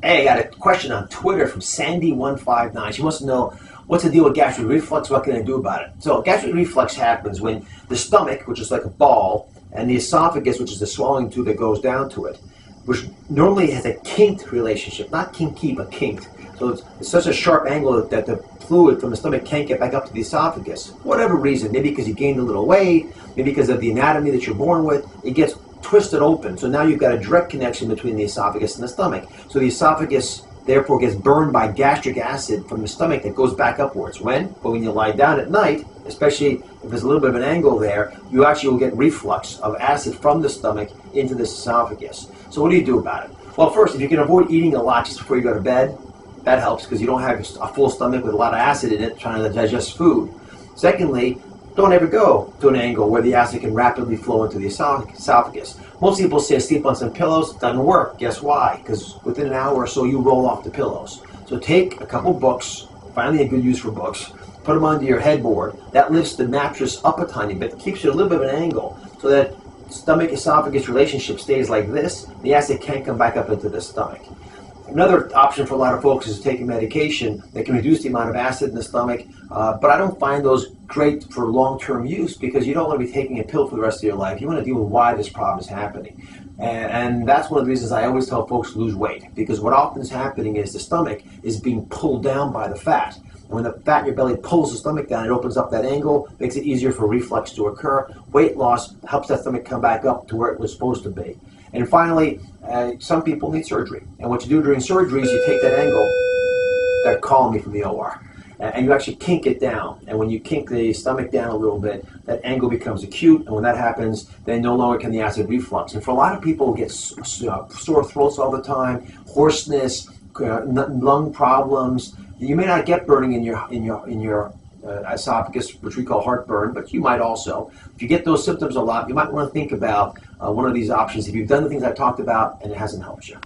Hey, I got a question on Twitter from Sandy159. She wants to know what's the deal with gastric reflux? What can I do about it? So gastric reflux happens when the stomach, which is like a ball, and the esophagus, which is the swallowing tube that goes down to it, which normally has a kinked relationship, not kinky, but kinked. So it's such a sharp angle that the fluid from the stomach can't get back up to the esophagus. For whatever reason, maybe because you gained a little weight, maybe because of the anatomy that you're born with, it gets twisted open. So now you've got a direct connection between the esophagus and the stomach. So the esophagus therefore gets burned by gastric acid from the stomach that goes back upwards. When? But when you lie down at night, especially if there's a little bit of an angle there, you actually will get reflux of acid from the stomach into the esophagus. So what do you do about it? Well, first, if you can avoid eating a lot just before you go to bed, that helps because you don't have a full stomach with a lot of acid in it trying to digest food. Secondly, don't ever go to an angle where the acid can rapidly flow into the esophagus. Most people say sleep on some pillows. It doesn't work. Guess why? Because within an hour or so you roll off the pillows. So take a couple books, finally a good use for books, put them onto your headboard. That lifts the mattress up a tiny bit, keeps you a little bit of an angle so that stomach-esophagus relationship stays like this. The acid can't come back up into the stomach. Another option for a lot of folks is taking medication that can reduce the amount of acid in the stomach, but I don't find those great for long-term use because you don't want to be taking a pill for the rest of your life. You want to deal with why this problem is happening. And that's one of the reasons I always tell folks to lose weight, because what often is happening is the stomach is being pulled down by the fat. And when the fat in your belly pulls the stomach down, it opens up that angle, makes it easier for reflux to occur. Weight loss helps that stomach come back up to where it was supposed to be. And finally, some people need surgery. And what you do during surgery is you take that angle, they're calling me from the OR, and you actually kink it down. And when you kink the stomach down a little bit, that angle becomes acute. And when that happens, then no longer can the acid reflux. And for a lot of people who get sore throats all the time, hoarseness, lung problems, you may not get burning in your esophagus, which we call heartburn, but you might also. If you get those symptoms a lot, you might want to think about one of these options if you've done the things I've talked about and it hasn't helped you.